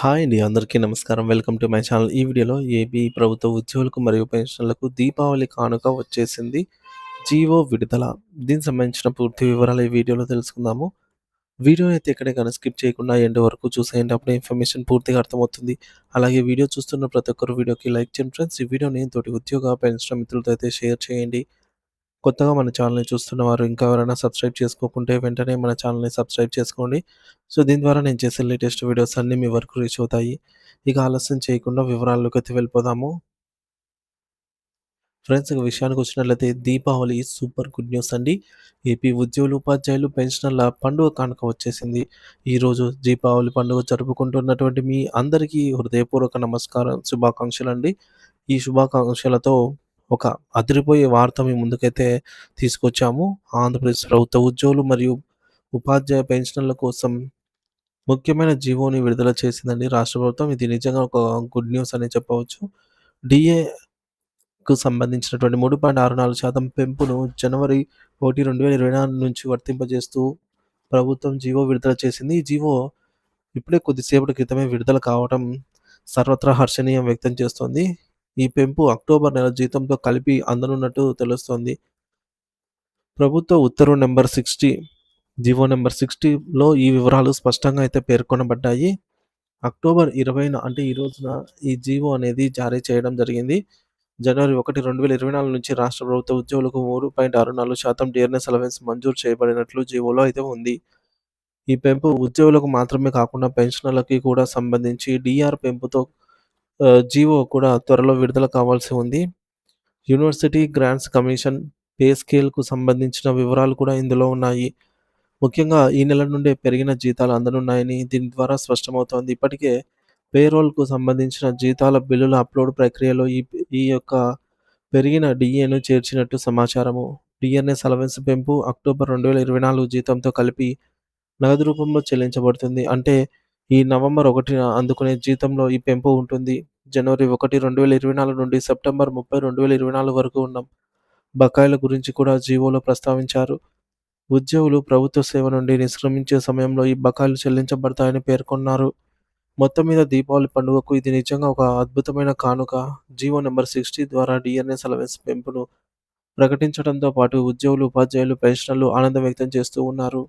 Hi అండి. అందరికీ నమస్కారం. Welcome to my channel. ఈ వీడియోలో ఏపీ ప్రభుత్వ ఉద్యోగులకు మరియు పెన్షనర్లకు దీపావళి కానుక వచ్చేసింది. జీవో విడుదల. దీనికి సంబంధించిన పూర్తి వివరాలు ఈ వీడియోలో తెలుసుకుందాము. వీడియోని అయితే ఎక్కడికైనా స్కిప్ చేయకుండా ఎండ్ వరకు చూసేయండి. అప్పుడే ఇన్ఫర్మేషన్ పూర్తిగా అర్థమవుతుంది. అలాగే వీడియో చూస్తున్న ప్రతి ఒక్కరు వీడియోకి లైక్ చేయండి ఫ్రెండ్స్. ఈ వీడియోని తోటి ఉద్యోగ, పెన్షనర్ మిత్రులతో అయితే షేర్ చేయండి. కొత్తగా మన ఛానల్‌ని చూస్తున్నవారు ఇంకా ఎవరైనా సబ్స్క్రైబ్ చేసుకోకుంటే వెంటనే మన ఛానల్‌ని సబ్స్క్రైబ్ చేసుకోండి. సో, దీని ద్వారా నేను చేసే లేటెస్ట్ వీడియోస్ అన్నీ మీ వరకు రీచ్ అవుతాయి. ఇక ఆలస్యం చేయకుండా వివరాల్లోకైతే వెళ్ళిపోదాము. ఫ్రెండ్స్ ఇక విషయానికొచ్చినట్లయితే దీపావళి సూపర్ గుడ్ న్యూస్ అండి. ఏపీ ఉద్యోగులు, ఉపాధ్యాయులు, పెన్షనర్ల పండుగ కానుక వచ్చేసింది. ఈరోజు దీపావళి పండుగ జరుపుకుంటున్నటువంటి మీ అందరికీ హృదయపూర్వక నమస్కారం, శుభాకాంక్షలండి. ఈ శుభాకాంక్షలతో ఒక అదిరిపోయే వార్త మీ ముందుకైతే తీసుకొచ్చాము. ఆంధ్రప్రదేశ్ ప్రభుత్వ ఉద్యోగులు మరియు ఉపాధ్యాయ పెన్షనర్ల కోసం ముఖ్యమైన జీవోని విడుదల చేసిందండి రాష్ట్ర ప్రభుత్వం. ఇది నిజంగా ఒక గుడ్ న్యూస్ అనే చెప్పవచ్చు. డిఏకు సంబంధించినటువంటి 3.64% పెంపును జనవరి 1, 2024 నుంచి వర్తింపజేస్తూ ప్రభుత్వం జీవో విడుదల చేసింది. ఈ జీవో ఇప్పుడే కొద్దిసేపటి క్రితమే విడుదల కావడం సర్వత్రా హర్షణీయం వ్యక్తం చేస్తోంది. ఈ పెంపు అక్టోబర్ నెల జీతంతో కలిపి అందనున్నట్టు తెలుస్తోంది. ప్రభుత్వ ఉత్తర్వు నంబర్ 60 జీవో నంబర్ 60లో ఈ వివరాలు స్పష్టంగా అయితే పేర్కొనబడ్డాయి. అక్టోబర్ 20న అంటే ఈ రోజున ఈ జీవో అనేది జారీ చేయడం జరిగింది. జనవరి 1, 2024 నుంచి రాష్ట్ర ప్రభుత్వ ఉద్యోగులకు 3.64% డిఆర్‌ఎస్ అలవెన్స్ మంజూరు చేయబడినట్లు జీవోలో అయితే ఉంది. ఈ పెంపు ఉద్యోగులకు మాత్రమే కాకుండా పెన్షనర్లకి కూడా సంబంధించి డీఆర్ పెంపుతో జీవో కూడా త్వరలో విడుదల కావాల్సి ఉంది. యూనివర్సిటీ గ్రాంట్స్ కమిషన్ పే స్కేల్‌కు సంబంధించిన వివరాలు కూడా ఇందులో ఉన్నాయి. ముఖ్యంగా ఈ నెల నుండే పెరిగిన జీతాలు అందనున్నాయని దీని ద్వారా స్పష్టమవుతోంది. ఇప్పటికే పేరోల్‌కు సంబంధించిన జీతాల బిల్లుల అప్‌లోడ్ ప్రక్రియలో ఈ యొక్క పెరిగిన డీఏను చేర్చినట్టు సమాచారము. డీఎన్ఎస్ అలవెన్స్ పెంపు అక్టోబర్ 2024 జీతంతో కలిపి నగదు రూపంలో చెల్లించబడుతుంది. అంటే ఈ నవంబర్ 1న అందుకునే జీతంలో ఈ పెంపు ఉంటుంది. జనవరి 1, 2024 నుండి సెప్టెంబర్ 30, 2024 వరకు ఉన్న బకాయిల గురించి కూడా జీవోలో ప్రస్తావించారు. ఉద్యోగులు ప్రభుత్వ సేవ నుండి నిష్క్రమించే సమయంలో ఈ బకాయిలు చెల్లించబడతాయని పేర్కొన్నారు. మొత్తం మీద దీపావళి పండుగకు ఇది నిజంగా ఒక అద్భుతమైన కానుక. జీవో నంబర్ 60 ద్వారా డీఎన్ఎస్ అలవెన్స్ పెంపును ప్రకటించడంతో పాటు ఉద్యోగులు, ఉపాధ్యాయులు, పెన్షనర్లు ఆనందం వ్యక్తం చేస్తూ ఉన్నారు.